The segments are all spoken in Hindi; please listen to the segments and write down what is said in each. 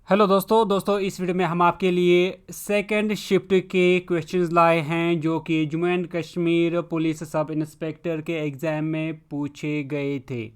हेलो दोस्तों इस वीडियो में हम आपके लिए सेकंड शिफ्ट के क्वेश्चंस लाए हैं जो कि Jammu and Kashmir police sub inspector के एग्ज़ाम में पूछे गए थे।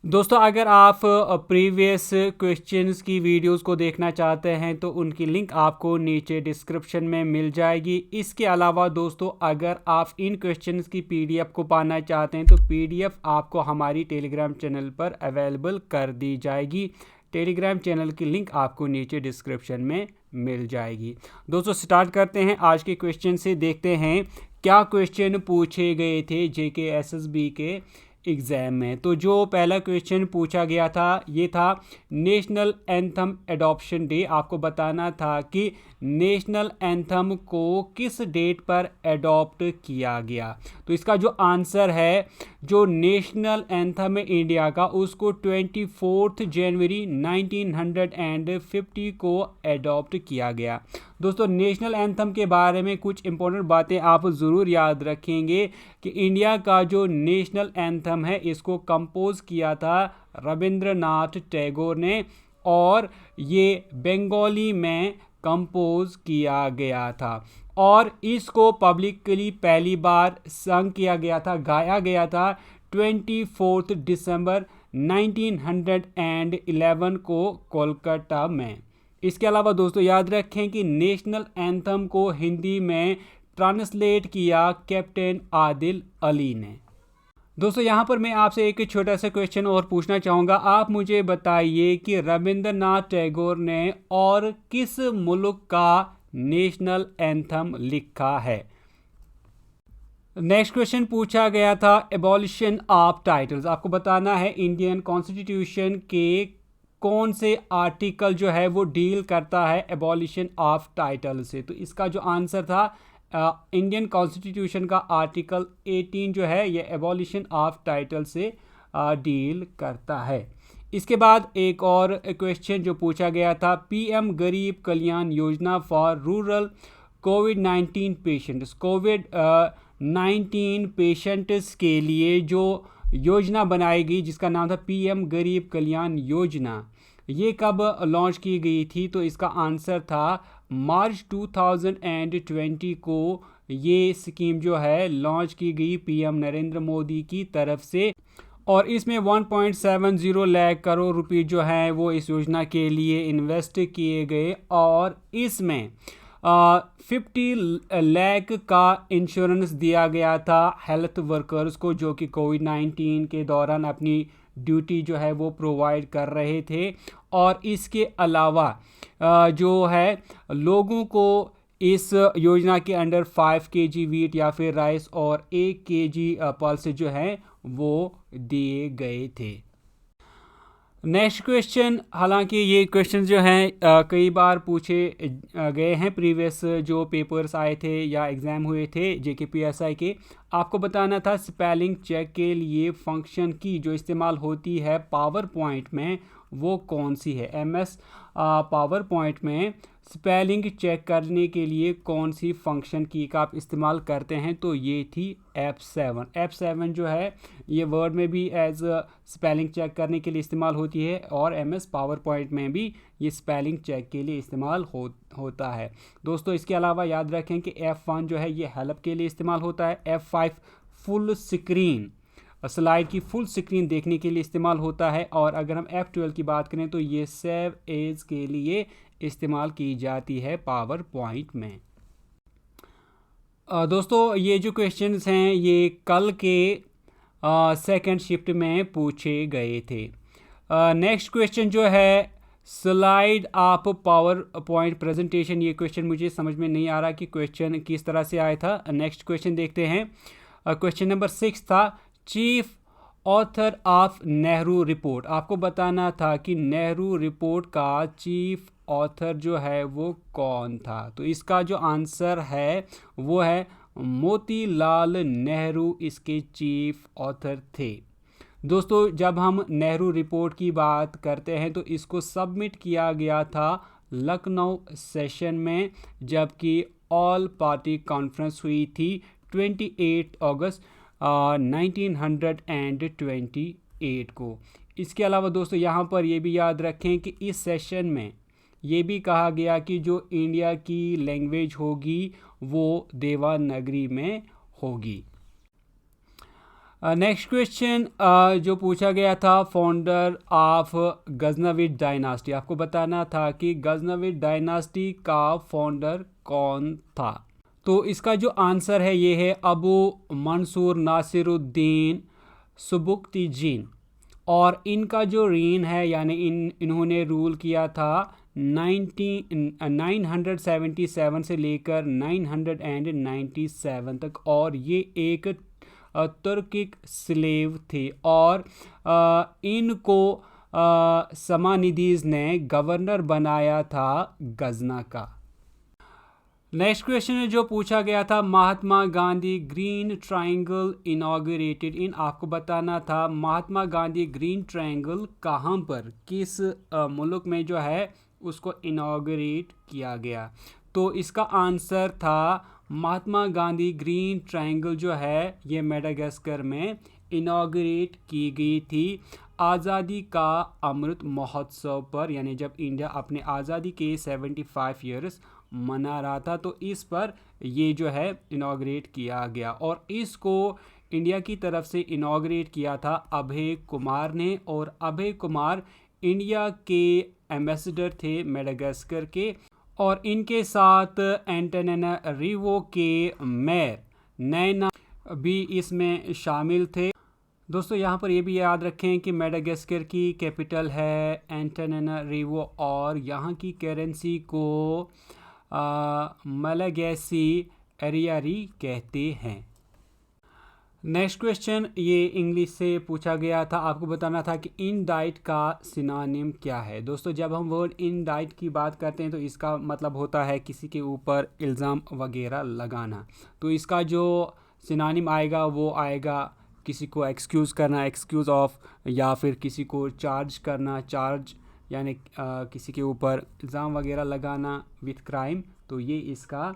दोस्तों अगर आप प्रीवियस क्वेश्चंस की वीडियोस को देखना चाहते हैं तो उनकी लिंक आपको नीचे डिस्क्रिप्शन में मिल जाएगी। इसके अलावा दोस्तों अगर आप इन क्वेश्चंस की पीडीएफ को पाना चाहते हैं तो पीडीएफ आपको हमारी टेलीग्राम चैनल पर अवेलेबल कर दी जाएगी। टेलीग्राम चैनल की लिंक आपको नीचे डिस्क्रिप्शन में मिल जाएगी। दोस्तों स्टार्ट करते हैं आज के क्वेश्चन से। देखते हैं क्या क्वेश्चन पूछे गए थे जेके एसएसबी के एग्ज़ाम में। तो जो पहला क्वेश्चन पूछा गया था ये था नेशनल एंथम एडॉप्शन डे। आपको बताना था कि नेशनल एंथम को किस डेट पर एडॉप्ट किया गया। तो इसका जो आंसर है जो नेशनल एंथम है इंडिया का उसको 24 जनवरी 1950 को एडॉप्ट किया गया। दोस्तों नेशनल एंथम के बारे में कुछ इंपॉर्टेंट बातें आप ज़रूर याद रखेंगे कि इंडिया का जो नेशनल एंथम है इसको कंपोज किया था रविंद्रनाथ टैगोर ने और ये बंगाली में कंपोज किया गया था और इसको पब्लिकली पहली बार संग किया गया था, गाया गया था 24 दिसंबर 1911 को कोलकाता में। इसके अलावा दोस्तों याद रखें कि नेशनल एंथम को हिंदी में ट्रांसलेट किया कैप्टन आदिल अली ने। दोस्तों यहाँ पर मैं आपसे एक छोटा सा क्वेश्चन और पूछना चाहूँगा। आप मुझे बताइए कि रविंद्रनाथ टैगोर ने और किस मुल्क का नेशनल एंथम लिखा है। नेक्स्ट क्वेश्चन पूछा गया था एबॉलिशन ऑफ टाइटल्स। आपको बताना है इंडियन कॉन्स्टिट्यूशन के कौन से आर्टिकल जो है वो डील करता है एबॉलिशन ऑफ टाइटल से। तो इसका जो आंसर था इंडियन कॉन्स्टिट्यूशन का आर्टिकल 18 जो है ये एबॉलिशन ऑफ टाइटल से डील करता है। इसके बाद एक और क्वेश्चन जो पूछा गया था पीएम गरीब Kalyan Yojana for rural covid patients. Covid patients के लिए जो योजना बनाई गई जिसका नाम था पीएम गरीब कल्याण योजना, ये कब लॉन्च की गई थी। तो इसका आंसर था मार्च 2020 को ये स्कीम जो है लॉन्च की गई पीएम नरेंद्र मोदी की तरफ से और इसमें 1.70 लाख करोड़ रुपए जो हैं वो इस योजना के लिए इन्वेस्ट किए गए और इसमें 50 लाख का इंश्योरेंस दिया गया था हेल्थ वर्कर्स को जो कि कोविड-19 के दौरान अपनी ड्यूटी जो है वो प्रोवाइड कर रहे थे। और इसके अलावा जो है लोगों को इस योजना के अंडर 5 kg वीट या फिर राइस और 1 kg पल्स जो है वो दिए गए थे। नेक्स्ट क्वेश्चन, हालांकि ये क्वेश्चन जो हैं कई बार पूछे गए हैं, प्रीवियस जो पेपर्स आए थे या एग्ज़ाम हुए थे जेकेपीएसआई के। आपको बताना था स्पेलिंग चेक के लिए फंक्शन की जो इस्तेमाल होती है पावर पॉइंट में वो कौन सी है। एमएस पावर पॉइंट में स्पेलिंग चेक करने के लिए कौन सी फंक्शन की का आप इस्तेमाल करते हैं। तो ये थी F7 जो है ये वर्ड में भी एज स्पेलिंग चेक करने के लिए इस्तेमाल होती है और एमएस पावर पॉइंट में भी ये स्पेलिंग चेक के लिए इस्तेमाल होता है। दोस्तों इसके अलावा याद रखें कि F1 जो है ये हेल्प के लिए इस्तेमाल होता है। F5 फुल स्क्रीन स्लाइड की फुल स्क्रीन देखने के लिए इस्तेमाल होता है और अगर हम F12 की बात करें तो ये सेव एज के लिए इस्तेमाल की जाती है पावर पॉइंट में। दोस्तों ये जो क्वेश्चंस हैं ये कल के सेकंड शिफ्ट में पूछे गए थे। नेक्स्ट क्वेश्चन जो है slide of power point presentation, ये क्वेश्चन मुझे समझ में नहीं आ रहा कि क्वेश्चन किस तरह से आया था। नेक्स्ट क्वेश्चन देखते हैं। क्वेश्चन नंबर 6 था chief author of Nehru report. आपको बताना था कि नेहरू रिपोर्ट का चीफ ऑथर जो है वो कौन था। तो इसका जो आंसर है वो है मोतीलाल नेहरू इसके चीफ ऑथर थे। दोस्तों जब हम नेहरू रिपोर्ट की बात करते हैं तो इसको सबमिट किया गया था लखनऊ सेशन में जबकि ऑल पार्टी कॉन्फ्रेंस हुई थी 28 अगस्त 1928 को। इसके अलावा दोस्तों यहाँ पर ये भी याद रखें कि इस सेशन में ये भी कहा गया कि जो इंडिया की लैंग्वेज होगी वो देवनागरी में होगी। नेक्स्ट क्वेश्चन जो पूछा गया था, फाउंडर ऑफ गजनविद डायनास्टी, आपको बताना था कि गजनविद डायनास्टी का फाउंडर कौन था। तो इसका जो आंसर है ये है अबू मंसूर नासिरुद्दीन सुबुक्तिजीन, और इनका जो रेन है यानी इन्होंने रूल किया था 977 से लेकर 997 तक, और ये एक तुर्किक स्लेव थे, और इनको समानिदीज ने गवर्नर बनाया था गजना का। नेक्स्ट क्वेश्चन जो पूछा गया था, Mahatma Gandhi green triangle inaugurated in, आपको बताना था महात्मा गांधी ग्रीन ट्रायंगल कहाँ पर, किस मुल्क में जो है उसको इनॉग्रेट किया गया। तो इसका आंसर था महात्मा गांधी ग्रीन ट्रायंगल जो है ये मेडागास्कर में इनॉग्रेट की गई थी आज़ादी का अमृत महोत्सव पर, यानी जब इंडिया अपने आज़ादी के 75 ईयर्स मना रहा था, तो इस पर ये जो है इनॉग्रेट किया गया, और इसको इंडिया की तरफ से इनॉग्रेट किया था अभय कुमार ने, और अभय कुमार इंडिया के एम्बेसडर थे मेडागास्कर के, और इनके साथ एंटानारिवो के मेयर नैना भी इसमें शामिल थे। दोस्तों यहाँ पर ये भी याद रखें कि मेडागास्कर की कैपिटल है एंटानारिवो, और यहाँ की करेंसी को मलागैसी एरियारी कहते हैं। नेक्स्ट क्वेश्चन ये इंग्लिश से पूछा गया था, आपको बताना था कि इंडाइट का सिनोनिम क्या है। दोस्तों जब हम वर्ड इंडाइट की बात करते हैं तो इसका मतलब होता है किसी के ऊपर इल्ज़ाम वगैरह लगाना। तो इसका जो सिनोनिम आएगा वो आएगा किसी को एक्सक्यूज़ करना, एक्सक्यूज़ ऑफ, या फिर किसी को चार्ज करना, चार्ज यानी किसी के ऊपर इल्ज़ाम वगैरह लगाना विथ क्राइम, तो ये इसका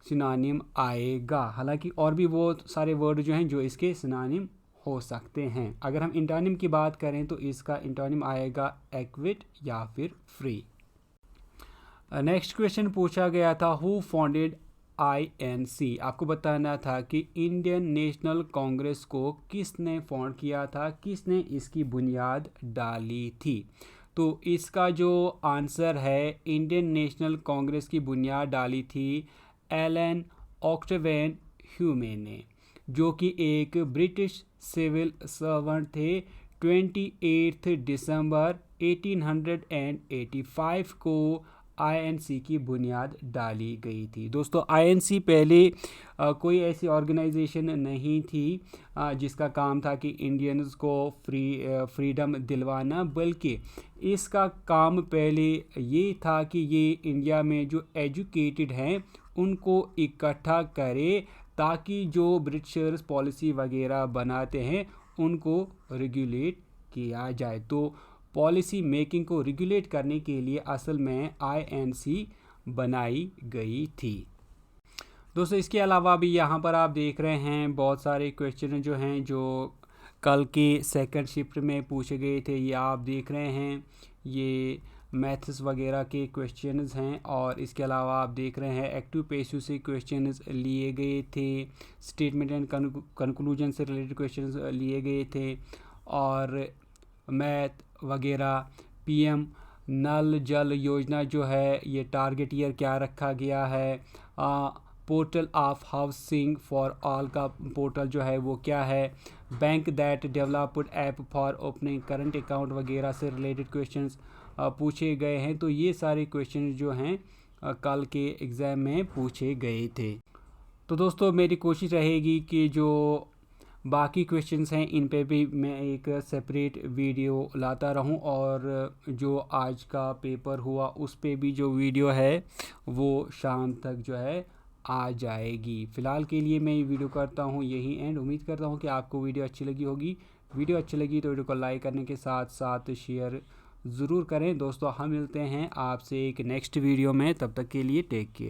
सिनोनिम आएगा। हालांकि और भी वो सारे वर्ड जो हैं जो इसके सिनोनिम हो सकते हैं। अगर हम इंटोनिम की बात करें तो इसका इंटोनिम आएगा एक्विट या फिर फ्री। नेक्स्ट क्वेश्चन पूछा गया था, हु फाउंडेड INC, आपको बताना था कि इंडियन नेशनल कांग्रेस को किसने फाउंड किया था, किसने इसकी बुनियाद डाली थी। तो इसका जो आंसर है, इंडियन नेशनल कांग्रेस की बुनियाद डाली थी एलन ऑक्टेवियन ह्यूमे ने, जो कि एक ब्रिटिश सिविल सर्वेंट थे। 28 दिसंबर 1885 को INC की बुनियाद डाली गई थी। दोस्तों INC पहले कोई ऐसी ऑर्गेनाइजेशन नहीं थी जिसका काम था कि इंडियंस को फ्रीडम दिलवाना, बल्कि इसका काम पहले ये था कि ये इंडिया में जो एजुकेटेड हैं उनको इकट्ठा करे, ताकि जो ब्रिटिशर्स पॉलिसी वगैरह बनाते हैं उनको रेगुलेट किया जाए। तो पॉलिसी मेकिंग को रेगुलेट करने के लिए असल में INC बनाई गई थी। दोस्तों इसके अलावा भी यहाँ पर आप देख रहे हैं बहुत सारे क्वेश्चन जो हैं जो कल के सेकंड शिफ्ट में पूछे गए थे, ये आप देख रहे हैं, ये मैथ्स वगैरह के क्वेश्चंस हैं। और इसके अलावा आप देख रहे हैं एक्टिव पैसिव से क्वेश्चंस लिए गए थे, स्टेटमेंट एंड कंक्लूजन से रिलेटेड क्वेश्चंस लिए गए थे, और मैथ वगैरह। PM नल जल योजना जो है ये टारगेट ईयर क्या रखा गया है, portal of housing for all का पोर्टल जो है वो क्या है, bank that developed app for opening current account वगैरह से रिलेटेड क्वेश्चंस पूछे गए हैं। तो ये सारे क्वेश्चन जो हैं कल के एग्ज़ाम में पूछे गए थे। तो दोस्तों मेरी कोशिश रहेगी कि जो बाकी क्वेश्चंस हैं इन पे भी मैं एक सेपरेट वीडियो लाता रहूं, और जो आज का पेपर हुआ उस पे भी जो वीडियो है वो शाम तक जो है आ जाएगी। फ़िलहाल के लिए मैं ये वीडियो करता हूँ यही एंड। उम्मीद करता हूँ कि आपको वीडियो अच्छी लगी होगी। वीडियो अच्छी लगी तो वीडियो को लाइक करने के साथ साथ शेयर ज़रूर करें। दोस्तों हम मिलते हैं आपसे एक नेक्स्ट वीडियो में, तब तक के लिए टेक केयर।